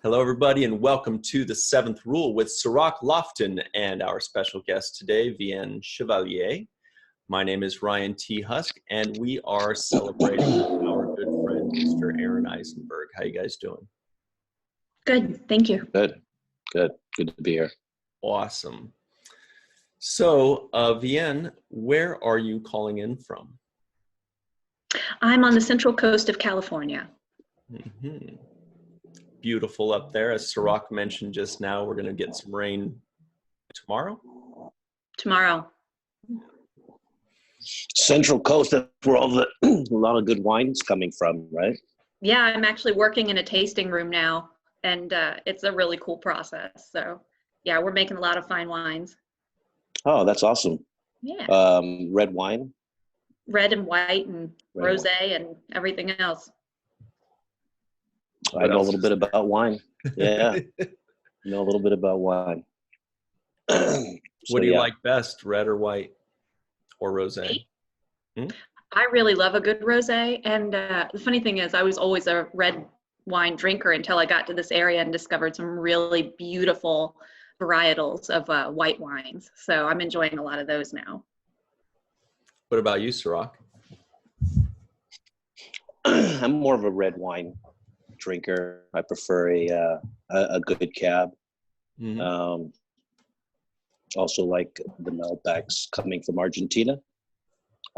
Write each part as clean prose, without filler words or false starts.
Hello, everybody, and welcome to The Seventh Rule with Sirach Lofton and our special guest today, Vean Chevalier. My name is Ryan T. Husk, and we are celebrating our good friend, Mr. Aron Eisenberg. How you guys doing? Good, thank you. Good to be here. Awesome. So, Vean, where are you calling in from? I'm on the central coast of California. Mm-hmm. Beautiful up there. As Sirach mentioned just now, we're going to get some rain tomorrow. Central Coast, that's where all the a lot of good wine's coming from, right? Yeah, I'm actually working in a tasting room now, and it's a really cool process. So, yeah, we're making a lot of fine wines. Oh, that's awesome. Yeah. Red wine? Red and white and rosé and everything else. I know a little bit about wine. Yeah. Know a little bit about wine. What do you like best, red or white or rosé? I really love a good rosé. And the funny thing is, I was always a red wine drinker until I got to this area and discovered some really beautiful varietals of white wines. So I'm enjoying a lot of those now. What about you, Sirach? I'm more of a red wine drinker. I prefer a good cab. Mm-hmm. Also like the Malbecs coming from Argentina.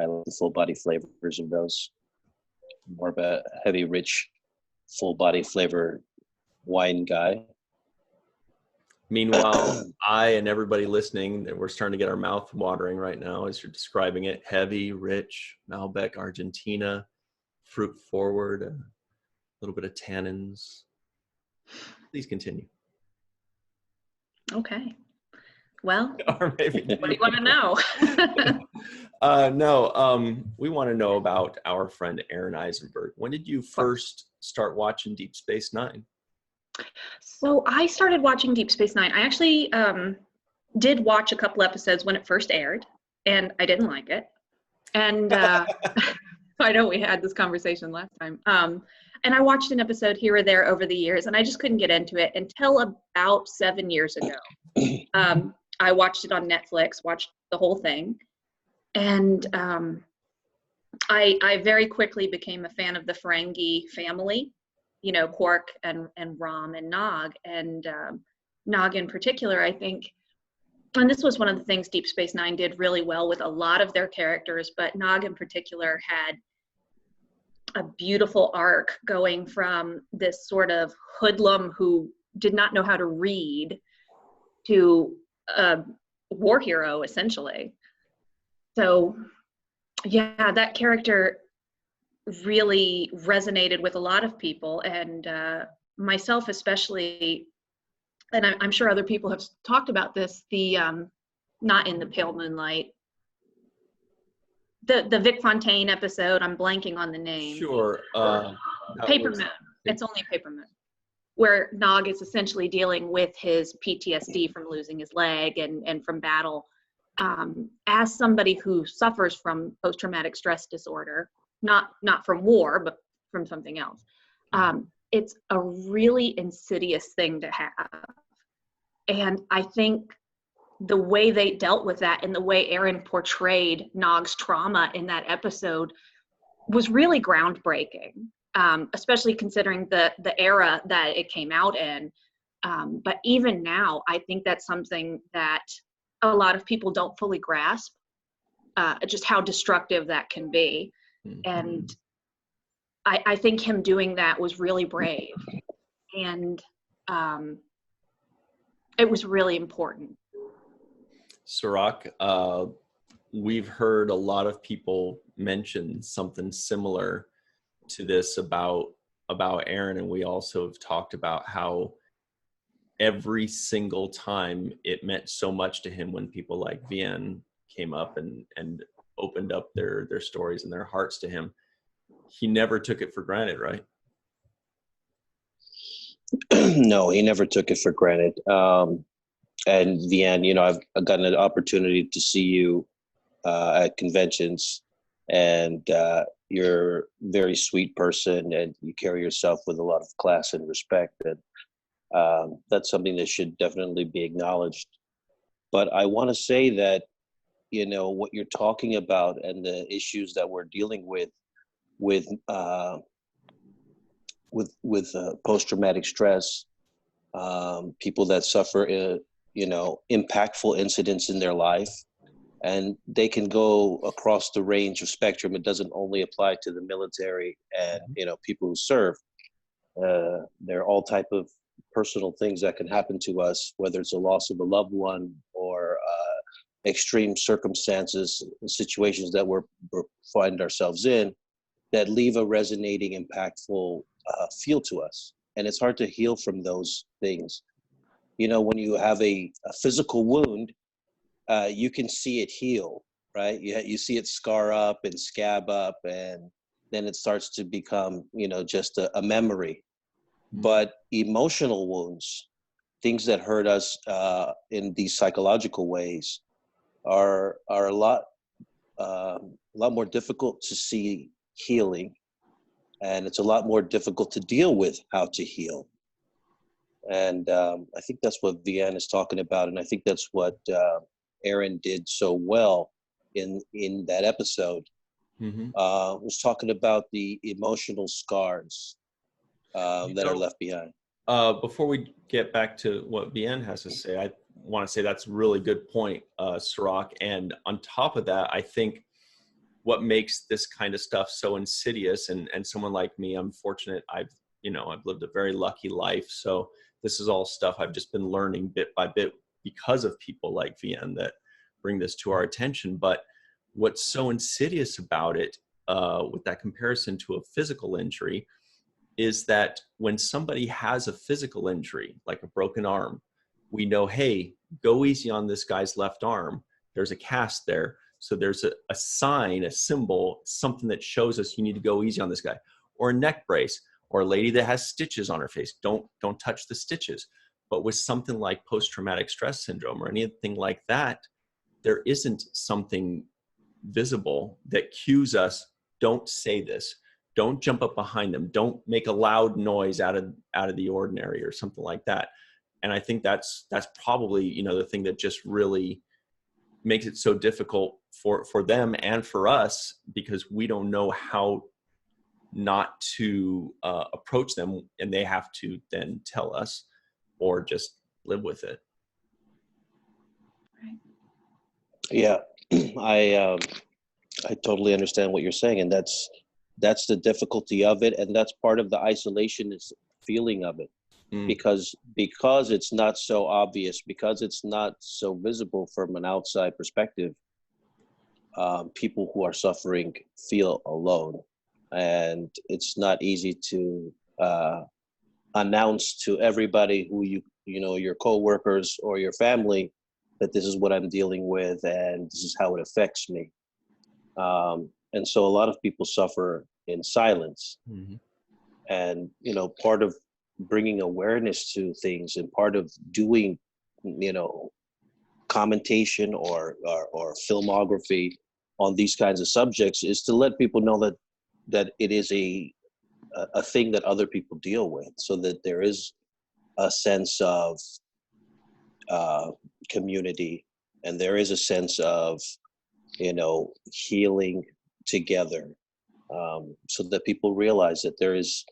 I like the full body flavors of those. More of a heavy, rich, full body flavor wine guy. Meanwhile, I and everybody listening, we're starting to get our mouth watering right now as you're describing it. Heavy, rich, Malbec, Argentina, fruit forward, a little bit of tannins. Please continue. Okay. Well, or maybe what do you want to know? We want to know about our friend Aron Eisenberg. When did you first start watching Deep Space Nine? So I started watching Deep Space Nine. I actually did watch a couple episodes when it first aired, and I didn't like it. And I know we had this conversation last time. And I watched an episode here or there over the years, and I just couldn't get into it until about 7 years ago. I watched it on Netflix, watched the whole thing. And I very quickly became a fan of the Ferengi family, you know, Quark and Rom and Nog. And Nog in particular, I think, and this was one of the things Deep Space Nine did really well with a lot of their characters, but Nog in particular had a beautiful arc going from this sort of hoodlum who did not know how to read to a war hero, essentially. So, yeah, that character really resonated with a lot of people, and myself especially, and I'm sure other people have talked about this, the not in the Pale Moonlight, the Vic Fontaine episode, I'm blanking on the name. Sure. Papermoon. It's only Papermoon, where Nog is essentially dealing with his PTSD from losing his leg and from battle. As somebody who suffers from post-traumatic stress disorder, not from war, but from something else, it's a really insidious thing to have. And I think the way they dealt with that and the way Aron portrayed Nog's trauma in that episode was really groundbreaking, especially considering the era that it came out in. But even now, I think that's something that a lot of people don't fully grasp, just how destructive that can be. Mm-hmm. And I think him doing that was really brave. And it was really important. Sirach, we've heard a lot of people mention something similar to this about Aron, and we also have talked about how every single time it meant so much to him when people like Vean came up and opened up their stories and their hearts to him. He never took it for granted, right? No, he never took it for granted. And Vean, you know, I've gotten an opportunity to see you at conventions, and you're a very sweet person, and you carry yourself with a lot of class and respect. And That's something that should definitely be acknowledged. But I want to say that, you know, what you're talking about and the issues that we're dealing with post-traumatic stress, people that suffer, you know, impactful incidents in their life, and they can go across the range of spectrum. It doesn't only apply to the military and, you know, people who serve. There are all type of personal things that can happen to us, whether it's a loss of a loved one or extreme circumstances, situations that we find ourselves in, that leave a resonating, impactful feel to us. And it's hard to heal from those things. You know, when you have a physical wound, you can see it heal, right? You see it scar up and scab up, and then it starts to become, you know, just a memory. But emotional wounds, things that hurt us in these psychological ways, are a lot more difficult to see healing, and it's a lot more difficult to deal with how to heal. And I think that's what Vean is talking about, and I think that's what Aron did so well in that episode. Was talking about the emotional scars that are left behind. Before we get back to what Vean has to say, I want to say that's a really good point, Sirach. And on top of that, I think what makes this kind of stuff so insidious, and someone like me, I'm fortunate, I've lived a very lucky life. So this is all stuff I've just been learning bit by bit because of people like Vean that bring this to our attention. But what's so insidious about it, with that comparison to a physical injury, is that when somebody has a physical injury, like a broken arm, we know, hey, go easy on this guy's left arm. There's a cast there. So there's a sign, a symbol, something that shows us you need to go easy on this guy. Or a neck brace, or a lady that has stitches on her face. Don't touch the stitches. But with something like post-traumatic stress syndrome or anything like that, there isn't something visible that cues us, don't say this. Don't jump up behind them. Don't make a loud noise out of the ordinary or something like that. And I think that's probably, you know, the thing that just really makes it so difficult for them and for us, because we don't know how not to approach them, and they have to then tell us or just live with it. Right. Yeah, I totally understand what you're saying, and that's the difficulty of it, and that's part of the isolationist feeling of it. Because it's not so obvious, because it's not so visible from an outside perspective, people who are suffering feel alone, and it's not easy to announce to everybody who you know, your coworkers or your family, that this is what I'm dealing with and this is how it affects me. And so a lot of people suffer in silence. And, you know, part of bringing awareness to things, and part of doing, you know, commentation or filmography on these kinds of subjects, is to let people know that it is a thing that other people deal with, so that there is a sense of community, and there is a sense of, you know, healing together, so that people realize that there is,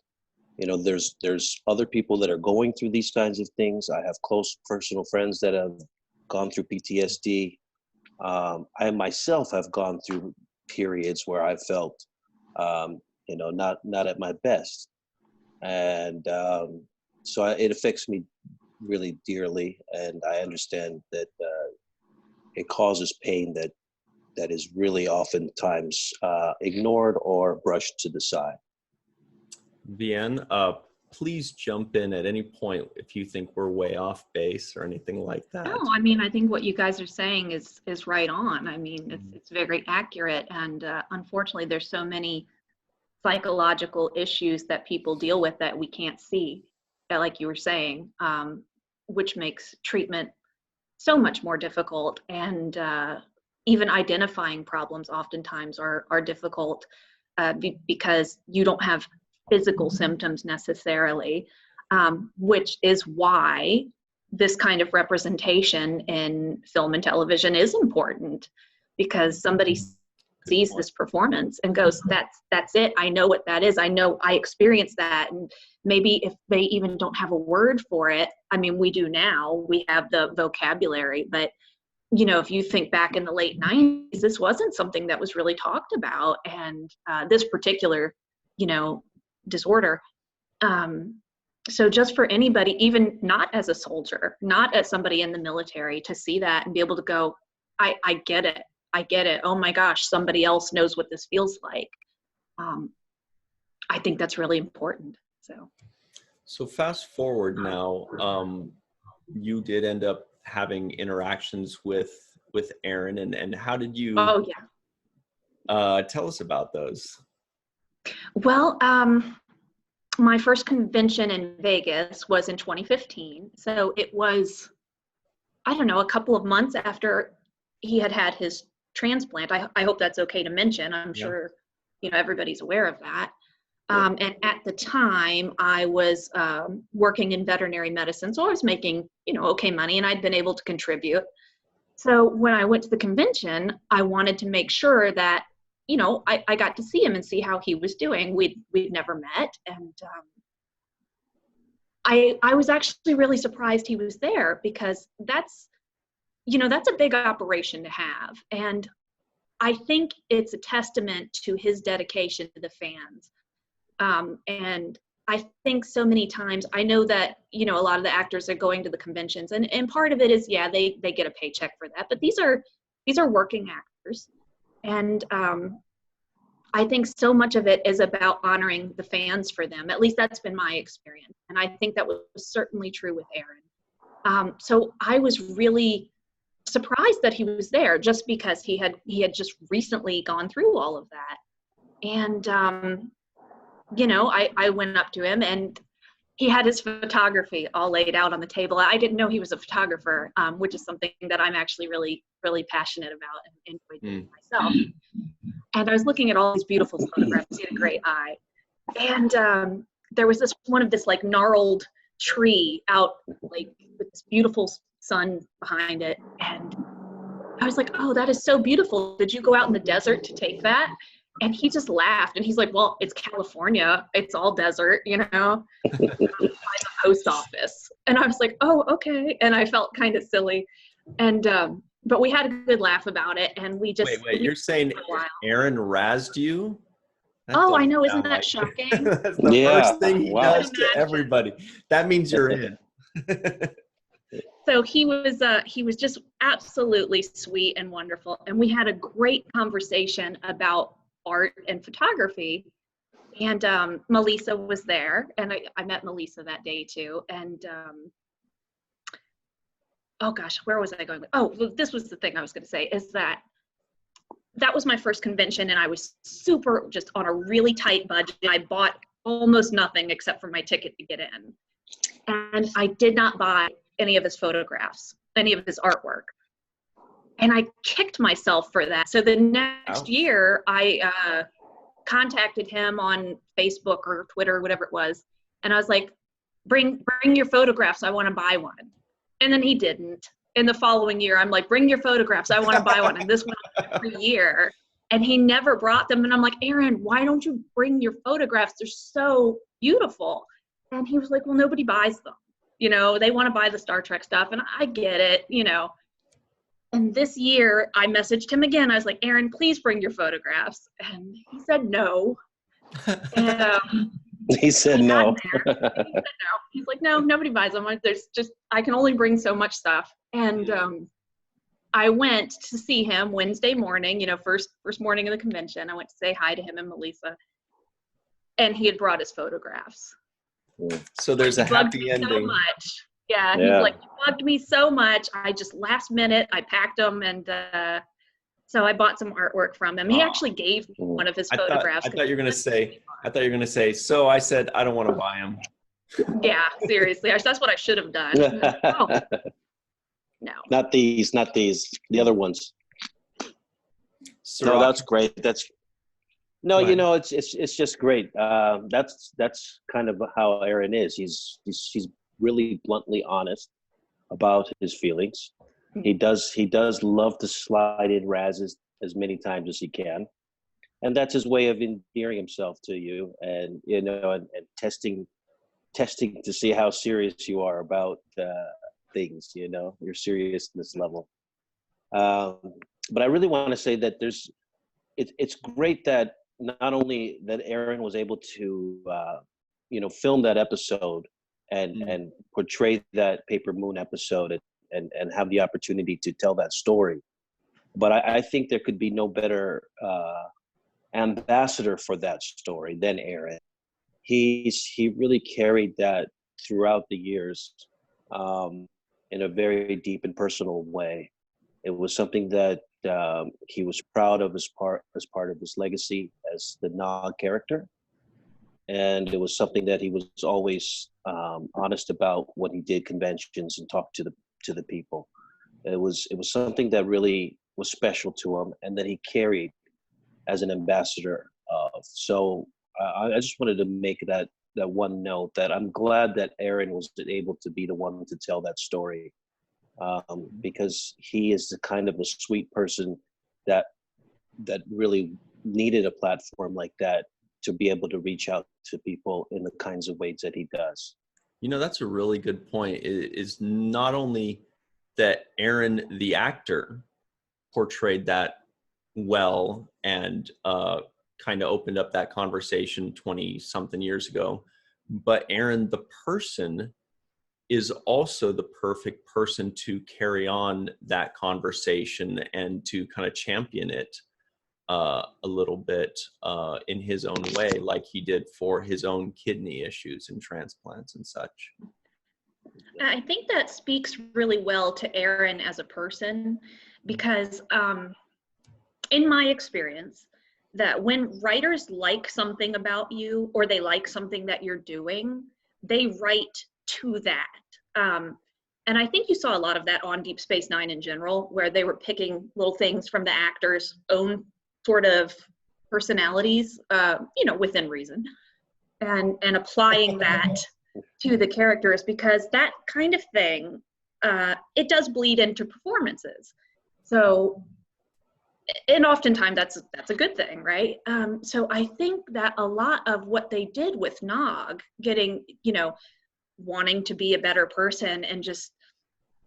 you know, there's other people that are going through these kinds of things. I have close personal friends that have gone through PTSD. I myself have gone through periods where I felt, you know, not at my best, and so it affects me really dearly, and I understand that it causes pain that is really oftentimes ignored or brushed to the side. Vean, please jump in at any point if you think we're way off base or anything like that. No, I mean, I think what you guys are saying is right on. I mean, it's very accurate, and unfortunately, there's so many psychological issues that people deal with that we can't see, like you were saying, which makes treatment so much more difficult, and even identifying problems oftentimes are difficult because you don't have physical symptoms necessarily. which is why this kind of representation in film and television is important, because somebody sees this performance and goes, that's it. I know what that is. I know I experienced that. And maybe if they even don't have a word for it, I mean, we do now, we have the vocabulary, but you know, if you think back in the late 90s, this wasn't something that was really talked about. And this particular, you know, disorder. So just for anybody, even not as a soldier, not as somebody in the military, to see that and be able to go, I get it. I get it. Oh my gosh, somebody else knows what this feels like. I think that's really important. So fast forward now, you did end up having interactions with Aron, and how did you tell us about those? Well, my first convention in Vegas was in 2015. So it was, I don't know, a couple of months after he had his transplant. I hope that's okay to mention. I'm sure, you know, everybody's aware of that. And at the time I was working in veterinary medicine. So I was making, you know, okay money, and I'd been able to contribute. So when I went to the convention, I wanted to make sure that, you know, I got to see him and see how he was doing. We'd never met. And I was actually really surprised he was there, because that's, you know, that's a big operation to have. And I think it's a testament to his dedication to the fans. And I think so many times, I know that, you know, a lot of the actors are going to the conventions, and part of it is, yeah, they get a paycheck for that, but these are working actors. And I think so much of it is about honoring the fans for them. At least that's been my experience. And I think that was certainly true with Aron. So I was really surprised that he was there, just because he had just recently gone through all of that. And, you know, I went up to him, and he had his photography all laid out on the table. I didn't know he was a photographer, which is something that I'm actually really, really passionate about and enjoy doing myself. And I was looking at all these beautiful photographs. He had a great eye. And there was one of this like gnarled tree out, like with this beautiful sun behind it. And I was like, oh, that is so beautiful. Did you go out in the desert to take that? And he just laughed, and he's like, well, it's California. It's all desert, you know, by the post office. And I was like, oh, okay. And I felt kind of silly. And, but we had a good laugh about it. And we just— Wait, you're saying Aron razzed you? Oh, I know. Isn't that shocking? That's the first thing he does to everybody. That means you're in. So he was just absolutely sweet and wonderful. And we had a great conversation about art and photography. And Melissa was there, and I met Melissa that day too. And oh gosh, where was I going? Oh, this was the thing I was going to say, is that was my first convention, and I was super just on a really tight budget. I bought almost nothing except for my ticket to get in. And I did not buy any of his photographs, any of his artwork. And I kicked myself for that. So the next year, I contacted him on Facebook or Twitter or whatever it was. And I was like, bring your photographs. I want to buy one. And then he didn't. In the following year, I'm like, bring your photographs. I want to buy one. And this went on every year. And he never brought them. And I'm like, Aron, why don't you bring your photographs? They're so beautiful. And he was like, well, nobody buys them. You know, they want to buy the Star Trek stuff. And I get it, you know. And this year, I messaged him again. I was like, Aron, please bring your photographs. And he said no. And, he said no. He said no. He's like, no, nobody buys them. I can only bring so much stuff. And I went to see him Wednesday morning, you know, first morning of the convention. I went to say hi to him and Melissa. And he had brought his photographs. So there's a happy ending. So much. Yeah, he's like, you bugged me so much. I just last minute, I packed them, and so I bought some artwork from him. He actually gave me one of his photographs. I thought you were gonna say. So I said, I don't want to buy them. Yeah, seriously, that's what I should have done. Oh, no, not these. The other ones. So no, that's great. No, Go ahead. it's just great. That's kind of how Aron is. He's really bluntly honest about his feelings. He does love to slide in razzes as many times as he can, and that's his way of endearing himself to you, and and testing to see how serious you are about things. Your seriousness level. Um, but I really want to say that it's great that not only that Aron was able to film that episode and portray that Papermoon episode and have the opportunity to tell that story, but I think there could be no better ambassador for that story than Aron. He really carried that throughout the years in a very deep and personal way. It was something that he was proud of as part of his legacy as the Nog character, and it was something that he was always honest about when he did conventions and talked to the people. It was something that really was special to him, and that he carried as an ambassador of. So I just wanted to make that one note that I'm glad that Aron was able to be the one to tell that story. Because he is the kind of a sweet person that really needed a platform like that to be able to reach out to people in the kinds of ways that he does. That's a really good point. Is not only that Aron, the actor, portrayed that well and kind of opened up that conversation 20 something years ago, but Aron, the person, is also the perfect person to carry on that conversation and to kind of champion it a little bit in his own way, like he did for his own kidney issues and transplants and such. I think that speaks really well to Aron as a person, because in my experience, that when writers like something about you, or they like something that you're doing, they write to that. And I think you saw a lot of that on Deep Space Nine in general, where they were picking little things from the actors' own sort of personalities, within reason, and applying that to the characters, because that kind of thing, it does bleed into performances. So, and oftentimes that's a good thing, right? So I think that a lot of what they did with Nog, getting, wanting to be a better person, and just,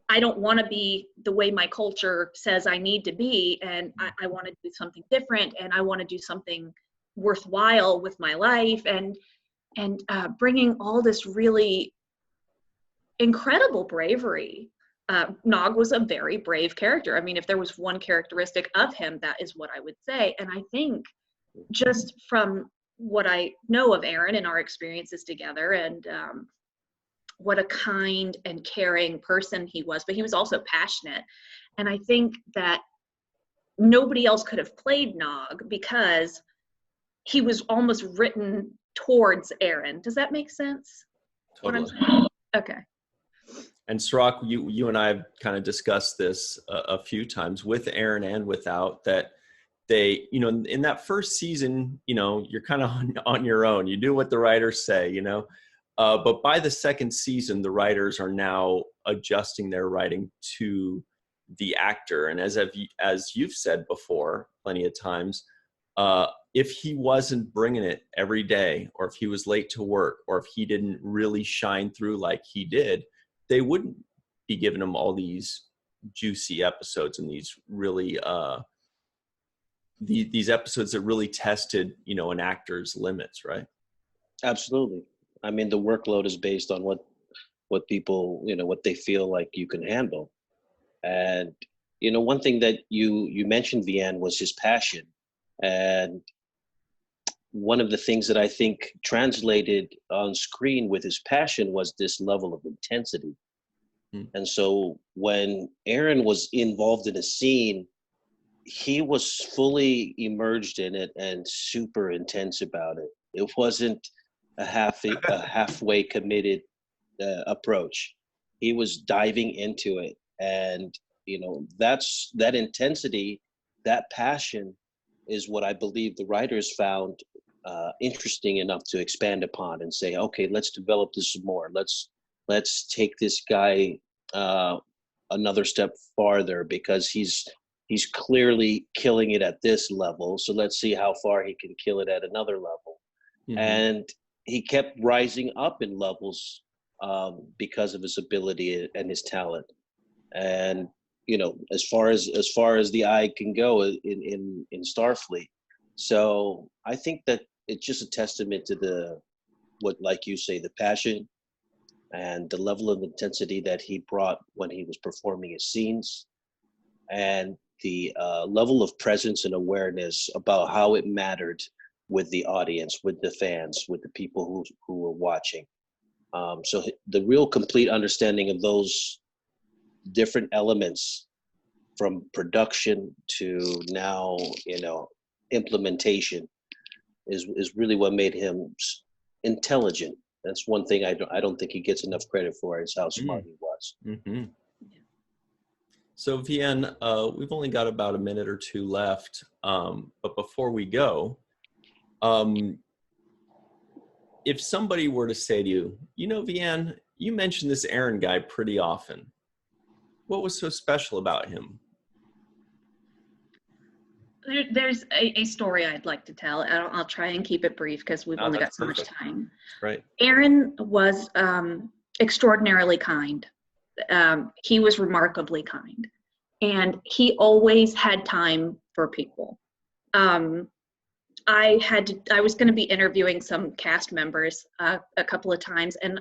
I don't want to be the way my culture says I need to be, and I want to do something different, and I want to do something worthwhile with my life, and bringing all this really incredible bravery. Nog was a very brave character. I mean, if there was one characteristic of him, that is what I would say. And I think, just from what I know of Aron and our experiences together, and what a kind and caring person he was, but he was also passionate. And I think that nobody else could have played Nog, because he was almost written towards Aron. Does that make sense? Totally. What I'm saying? Okay. And Sirach, you and I have kind of discussed this a few times with Aron and without, that they, in that first season, you're kind of on your own. You do what the writers say, but by the second season, the writers are now adjusting their writing to the actor. And as you've said before, plenty of times, if he wasn't bringing it every day, or if he was late to work, or if he didn't really shine through like he did, they wouldn't be giving him all these juicy episodes and these really these episodes that really tested, an actor's limits, right? Absolutely. I mean, the workload is based on what people, what they feel like you can handle. And, one thing that you mentioned, Vean, was his passion. And one of the things that I think translated on screen with his passion was this level of intensity. And so when Aron was involved in a scene, he was fully immersed in it and super intense about it. It wasn't a halfway committed approach. He was diving into it, and that intensity, that passion, is what I believe the writers found interesting enough to expand upon and say, okay, let's develop this some more. Let's take this guy another step farther, because he's clearly killing it at this level. So let's see how far he can kill it at another level. Mm-hmm. And he kept rising up in levels because of his ability and his talent. And you know, as far as the eye can go in Starfleet. So I think that it's just a testament to what, like you say, the passion and the level of intensity that he brought when he was performing his scenes, and the level of presence and awareness about how it mattered with the audience, with the fans, with the people who were watching. So the real complete understanding of those different elements, from production to now, you know, implementation, is really what made him intelligent. That's one thing I don't think he gets enough credit for, is how smart he was. Mm-hmm. So Vean, we've only got about a minute or two left, but before we go, if somebody were to say to you, you know, Vean, you mentioned this Aron guy pretty often. What was so special about him? There's a story I'd like to tell. I'll try and keep it brief because we've only got so much time. Right. Aron was extraordinarily kind. He was remarkably kind, and he always had time for people. I was going to be interviewing some cast members a couple of times, and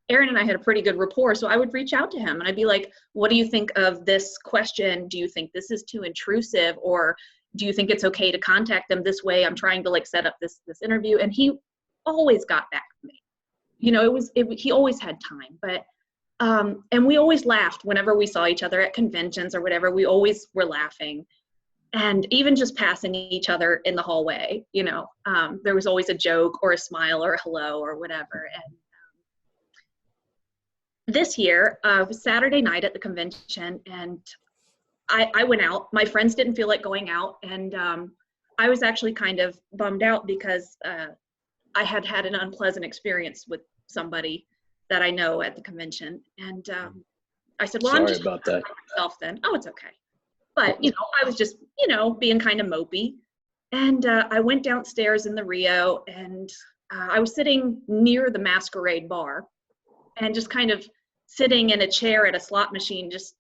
Aron and I had a pretty good rapport, so I would reach out to him and I'd be like, what do you think of this question? Do you think this is too intrusive, or do you think it's okay to contact them this way? I'm trying to like set up this interview. And he always got back to me. You know, he always had time, but and we always laughed whenever we saw each other at conventions or whatever. We always were laughing, and even just passing each other in the hallway, you know, there was always a joke or a smile or a hello or whatever. And this year, it was Saturday night at the convention, and I went out. My friends didn't feel like going out, and I was actually kind of bummed out because I had had an unpleasant experience with somebody that I know at the convention. And I said, well, I'm just about that. Myself then. Oh, it's okay. But, you know, I was just, you know, being kind of mopey. And I went downstairs in the Rio, and I was sitting near the Masquerade bar, and just kind of sitting in a chair at a slot machine, just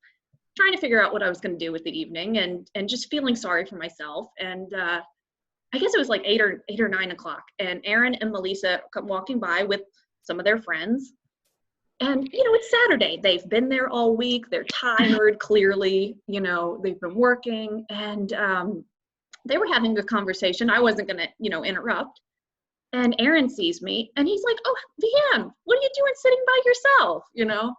trying to figure out what I was going to do with the evening, and just feeling sorry for myself. And I guess it was like 8 or 9 o'clock, and Aron and Melissa come walking by with some of their friends. And, you know, it's Saturday. They've been there all week. They're tired, clearly, you know, they've been working, and they were having a conversation. I wasn't going to, you know, interrupt. And Aron sees me, and he's like, oh, Vean, what are you doing sitting by yourself, you know?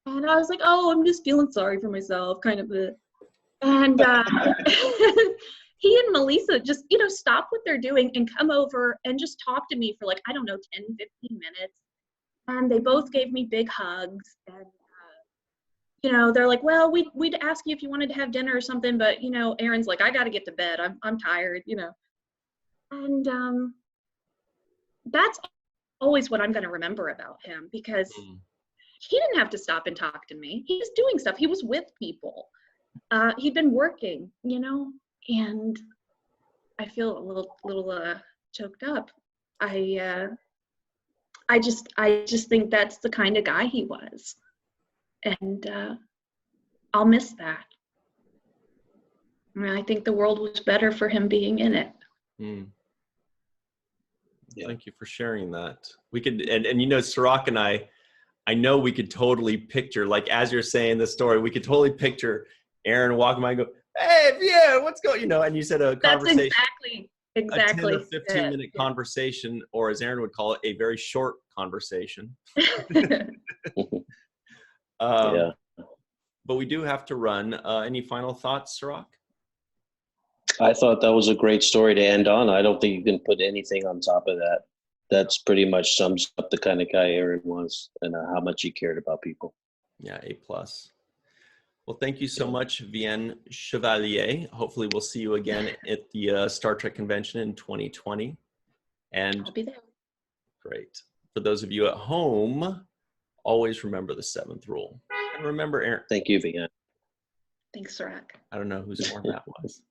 And I was like, oh, I'm just feeling sorry for myself, kind of. And he and Melissa just, you know, stop what they're doing and come over and just talk to me for like, I don't know, 10, 15 minutes. And they both gave me big hugs. And, you know, they're like, well, we'd ask you if you wanted to have dinner or something, but, you know, Aron's like, I got to get to bed. I'm tired, you know. And that's always what I'm going to remember about him, because he didn't have to stop and talk to me. He was doing stuff. He was with people. He'd been working, you know, and I feel a little choked up. I just think that's the kind of guy he was. And I'll miss that. I mean, I think the world was better for him being in it. Yeah. Thank you for sharing that. We could, and you know, Sirach and I know we could totally picture, like, as you're saying the story, we could totally picture Aron walking by and go, hey, yeah, what's going, you know, and you said a conversation. Exactly. A 10 or 15 minute conversation, or as Aron would call it, a very short conversation. Yeah. But we do have to run. Any final thoughts, Sirach? I thought that was a great story to end on. I don't think you can put anything on top of that. That's pretty much sums up the kind of guy Aron was, and how much he cared about people. Yeah, A+. Well, thank you so much, Vean Chevalier. Hopefully we'll see you again at the Star Trek convention in 2020. And I'll be there. great. For those of you at home, always remember the 7th rule. And remember, Aaron. Thank you, Vean. Thanks, Sirac. I don't know whose horn that was.